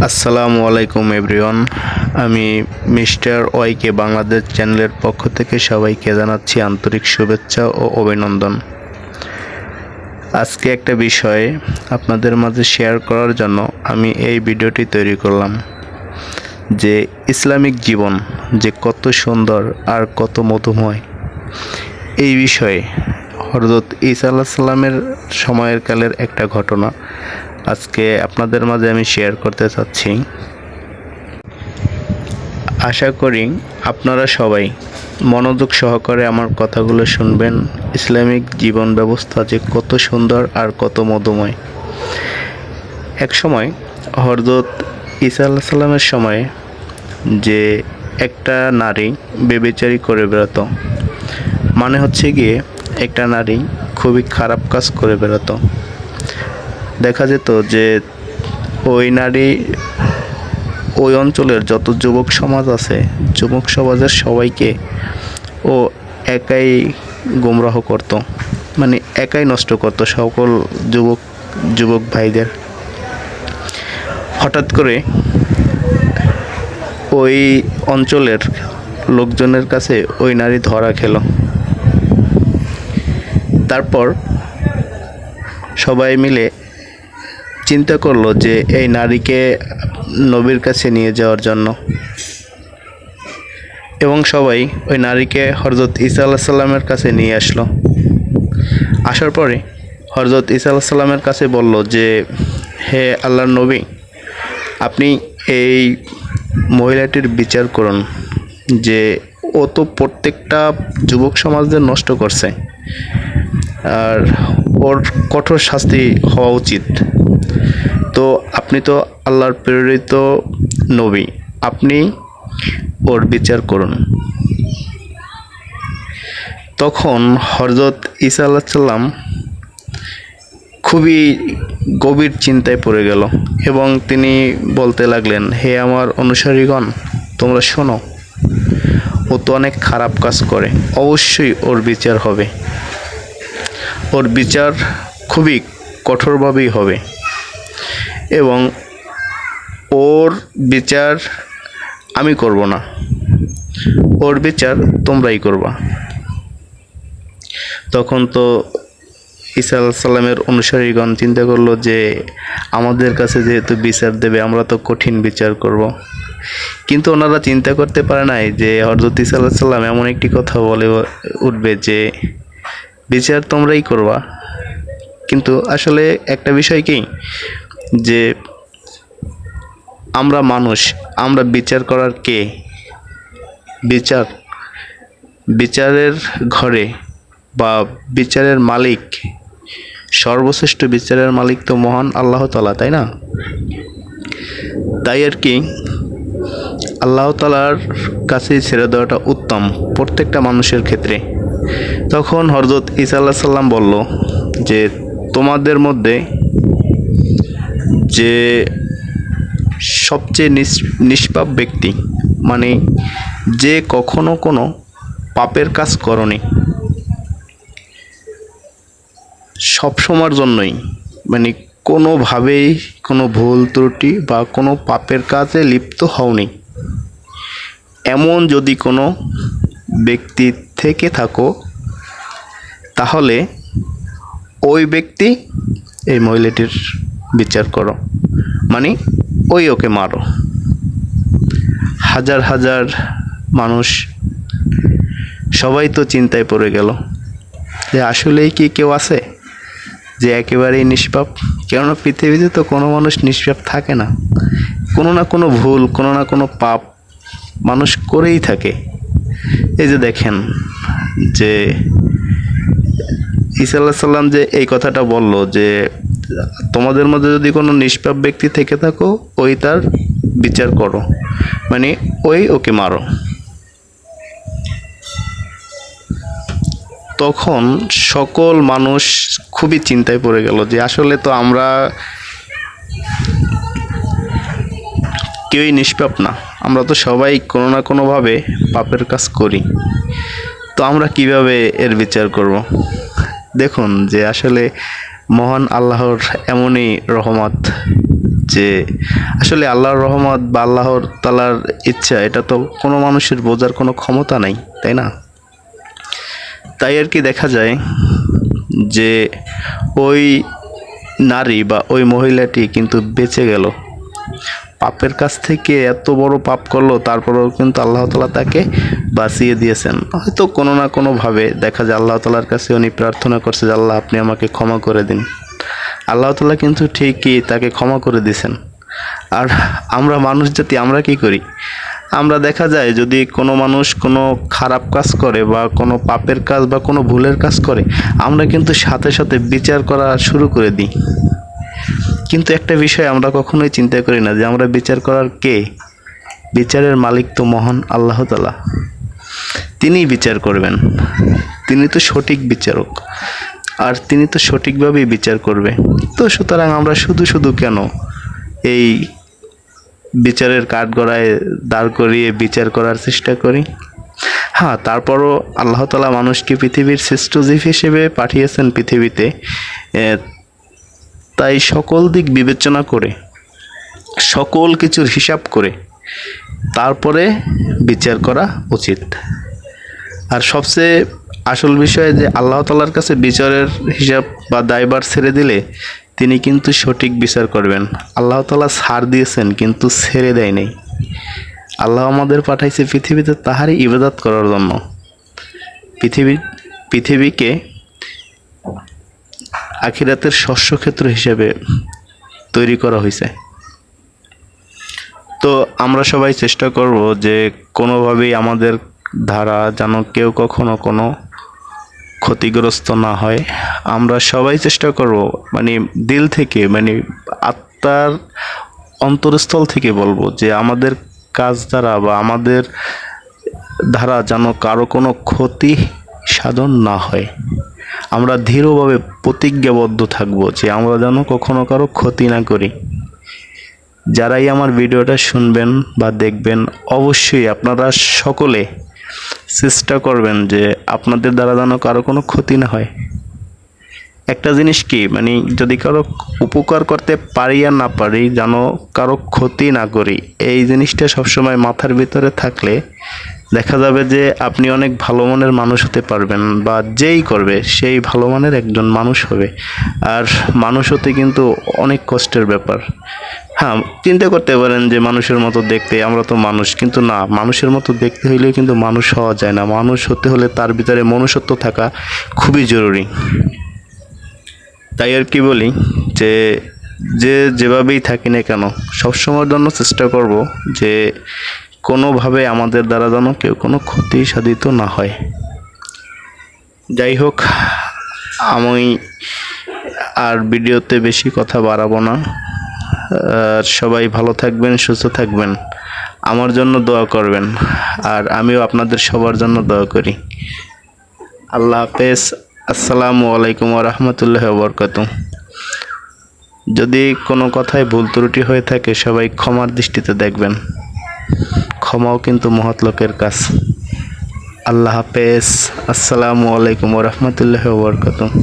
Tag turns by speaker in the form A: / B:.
A: আসসালামু আলাইকুম এভরিওয়ান। আমি মিস্টার ওয়াইকে বাংলাদেশ চ্যানেলের পক্ষ থেকে সবাইকে জানাচ্ছি আন্তরিক শুভেচ্ছা ও অভিনন্দন। আজকে একটা বিষয় আপনাদের মাঝে শেয়ার করার জন্য আমি এই ভিডিওটি তৈরি করলাম, যে ইসলামিক জীবন যে কত সুন্দর আর কত মধুময়। এই বিষয়ে হযরত ঈসা আলাইহিস সালামের সময়ের কালের একটা ঘটনা আজকে আপনাদের মাঝে আমি শেয়ার করতে চাচ্ছি। আশা করি আপনারা সবাই মনোযোগ সহকারে আমার কথাগুলো শুনবেন। ইসলামিক জীবন ব্যবস্থা যে কত সুন্দর আর কত মধুময়। এক সময় হযরত ঈসা আলাইহিস সালামের সময়ে যে একটা নারী ব্যভিচারী করে বেড়াতো, মানে হচ্ছে গিয়ে একটা নারী খুবই খারাপ কাজ করে বেড়াতো। দেখা যেত যে ওই নারী ওই অঞ্চলের যত যুবক সমাজ আছে, যুবক সমাজের সবাইকে ও একাই গুমরাহ করত, মানে একাই নষ্ট করত সকল যুবক ভাইদের। হঠাৎ করে ওই অঞ্চলের লোকজনের কাছে ওই নারী ধরা খেল। তারপর সবাই মিলে চিন্তা করলো যে এই নারীকে নবীর কাছে নিয়ে যাওয়ার জন্য, এবং সবাই ওই নারীকে হযরত ঈসা আলাইহিস সালামের কাছে নিয়ে আসলো। আসার পরে হযরত ঈসা আলাইহিস সালামের কাছে বলল যে, হে আল্লাহর নবী, আপনি এই মহিলাটির বিচার করুন, যে ও তো প্রত্যেকটা যুবক সমাজদের নষ্ট করছে, আর ওর কঠোর শাস্তি হওয়া উচিত। তো আপনি তো আল্লাহর প্রেরিত নবী, আপনি ওর বিচার করুন। তখন হযরত ঈসা আলাইহিস সালাম খুবই গভীর চিন্তায় পড়ে গেল এবং তিনি বলতে লাগলেন, হে আমার অনুসারীগণ, তোমরা শোনো, ও তো অনেক খারাপ কাজ করে, অবশ্যই ওর বিচার হবে। ওর বিচার খুবই কঠোরভাবেই হবে এবং ওর বিচার আমি করব না, ওর বিচার তোমরাই করবা। তখন তো ঈসা আলাইহিস সালামের অনুসারীগণ চিন্তা করলো যে আমাদের কাছে যেহেতু বিচার দেবে, আমরা তো কঠিন বিচার করব। কিন্তু ওনারা চিন্তা করতে পারে নাই যে হযরত ঈসা আলাইহিস সালাম এমন একটি কথা বলে উঠবে যে বিচার তোমরাই করবা। কিন্তু আসলে একটা বিষয় কি, যে আমরা মানুষ, আমরা বিচার করার কে? বিচারের ঘরে বা বিচারের মালিক, সর্বশ্রেষ্ঠ বিচারের মালিক তো মহান আল্লাহ তাআলা, তাই না? তাই আর কি আল্লাহ তাআলার কাছে ছেড়ে দেওয়াটা উত্তম প্রত্যেকটা মানুষের ক্ষেত্রে। তখন হযরত ঈসা আলাইহিস সালাম বলল যে তোমাদের মধ্যে যে সবচেয়ে নিষ্পাপ ব্যক্তি, মানে যে কখনো কোনো পাপের কাজ করনি, সব সময়ের জন্যই, মানে কোনোভাবেই কোনো ভুল ত্রুটি বা কোনো পাপের কাজে লিপ্ত হওনি, এমন যদি কোনো ব্যক্তি থেকে থাকো, তাহলে ওই ব্যক্তি এই মহিলাটির বিচার করো, মানে ওকে মারো। হাজার হাজার মানুষ সবাই তো চিন্তায় পড়ে গেল যে আসলেই কি কেউ আছে যে একেবারেই নিষ্পাপ? কেননা পৃথিবীতে তো কোনো মানুষ নিষ্পাপ থাকে না, কোনো না কোনো ভুল, কোনো না কোনো পাপ মানুষ করেই থাকে। এই যে দেখেন যে ঈসা আলাইহিস সালাম যে এই কথাটা বলল যে তোমাদের মধ্যে যদি কোনো নিষ্পাপ ব্যক্তি থেকে থাকো, ওই তার বিচার করো, মানে ওকে মারো। তখন সকল মানুষ খুবই চিন্তায় পড়ে গেল যে আসলে তো আমরা কেউই নিষ্পাপ না, আমরা তো সবাই কোনো না কোনোভাবে পাপের কাজ করি, তো আমরা কিভাবে এর বিচার করব? দেখুন যে আসলে মহান আল্লাহর এমনই রহমত যে আসলে আল্লাহর রহমত বা আল্লাহর তাআলার ইচ্ছা এটা তো কোনো মানুষের বোঝার কোনো ক্ষমতা নাই, তাই না? তাই আর কি দেখা যায় যে ওই নারী বা ওই মহিলাটি কিন্তু বেঁচে গেল, পাপের কাছ থেকে এত বড় পাপ করলো, তারপরেও কিন্তু আল্লাহ তাআলা তাকে বাঁচিয়ে দিয়েছেন। হয়তো কোনো না কোনোভাবে দেখা যায় আল্লাহ তাআলার কাছে উনি প্রার্থনা করছে যে আল্লাহ আপনি আমাকে ক্ষমা করে দিন, আল্লাহ তাআলা কিন্তু ঠিকই তাকে ক্ষমা করে দিয়েছেন। আর আমরা মানুষ জাতি আমরা কি করি, আমরা দেখা যায় যদি কোনো মানুষ কোনো খারাপ কাজ করে বা কোনো পাপের কাজ বা কোনো ভুলের কাজ করে, আমরা কিন্তু সাথে সাথে বিচার করা শুরু করে দিই। কিন্তু একটা বিষয় আমরা কখনোই চিন্তা করি না যে আমরা বিচার করার কে, বিচারের মালিক তো মহান আল্লাহ তাআলা, তিনিই বিচার করবেন, তিনি তো সঠিক বিচারক আর তিনি তো সঠিকভাবেই বিচার করবে। তো সুতরাং আমরা শুধু শুধু কেন এই বিচারের কাঠগড়ায় দাঁড় করিয়ে বিচার করার চেষ্টা করি? হ্যাঁ, তারপরও আল্লাহ তাআলা মানুষকে পৃথিবীর শ্রেষ্ঠ জীব হিসেবে পাঠিয়েছেন পৃথিবীতে, তাই সকল দিক বিবেচনা করে সকল কিছুর হিসাব করে তারপরে বিচার করা উচিত। আর সবচেয়ে আসল বিষয় যে আল্লাহ তাআলার কাছে বিচারের হিসাব বা দায়ভার ছেড়ে দিলে তিনি কিন্তু সঠিক বিচার করবেন। আল্লাহ তাআলা ছাড় দিয়েছেন কিন্তু ছেড়ে দেয় নাই। আল্লাহ আমাদের পাঠাইছে পৃথিবীতে তাহারই ইবাদত করার জন্য। পৃথিবীকে আখিরাতের শস্যক্ষেত্র হিসেবে তৈরি করা হয়েছে। তো আমরা সবাই চেষ্টা করব যে কোনোভাবেই আমাদের দ্বারা যেন কেউ কখনো কোনো ক্ষতিগ্রস্ত না হয়। আমরা সবাই চেষ্টা করব, মানে দিল থেকে, মানে আত্মার অন্তরস্থল থেকে বলবো যে আমাদের কাজ দ্বারা বা আমাদের দ্বারা যেন কারো কোনো ক্ষতি সাধন না হয়। আমরা দৃঢ়ভাবে প্রতিজ্ঞাবদ্ধ থাকবো যে আমরা যেন কখনো কারো ক্ষতি না করি। যারাই আমার ভিডিওটা শুনবেন বা দেখবেন, অবশ্যই আপনারা সকলে চেষ্টা করবেন যে আপনাদের দ্বারা যেন কারো কোনো ক্ষতি না হয়। একটা জিনিস কি, মানে যদি কারো উপকার করতে পারি আর না পারি, যেন কারো ক্ষতি না করি, এই জিনিসটা সবসময় মাথার ভিতরে থাকলে দেখা যাবে যে আপনি অনেক ভালো মনের মানুষ হতে পারবেন, বা যেই করবে সেই ভালো মানের একজন মানুষ হবে। আর মানুষ হতে কিন্তু অনেক কষ্টের ব্যাপার। হ্যাঁ, চিন্তা করতে পারেন যে মানুষের মতো দেখতে, আমরা তো মানুষ, কিন্তু না, মানুষের মতো দেখতে হইলেও কিন্তু মানুষ হওয়া যায় না। মানুষ হতে হলে তার ভিতরে মনুষ্যত্ব থাকা খুবই জরুরি। তাই আর কি বলি যে যেভাবেই থাকি না কেন সবসময়ের জন্য চেষ্টা করব যে কোনোভাবে আমাদের দ্বারা যেন কেউ কোনো ক্ষতি সাধিত না হয়। যাই হোক, আমি আর ভিডিওতে বেশি কথা বাড়াবো না। আর সবাই ভালো থাকবেন, সুস্থ থাকবেন, আমার জন্য দোয়া করবেন, আর আমিও আপনাদের সবার জন্য দোয়া করি। আল্লাহ হাফেজ। আসসালামু আলাইকুম ওয়া রাহমাতুল্লাহি ওয়া বারাকাতুহু। যদি কোনো কথায় ভুল ত্রুটি হয়ে থাকে সবাই ক্ষমার দৃষ্টিতে দেখবেন। ক্ষমাও কিন্তু মহৎ লোকের কাজ। আল্লাহ হাফেজ। আসসালামু আলাইকুম ওয়া রাহমাতুল্লাহি ওয়া বারাকাতুহু।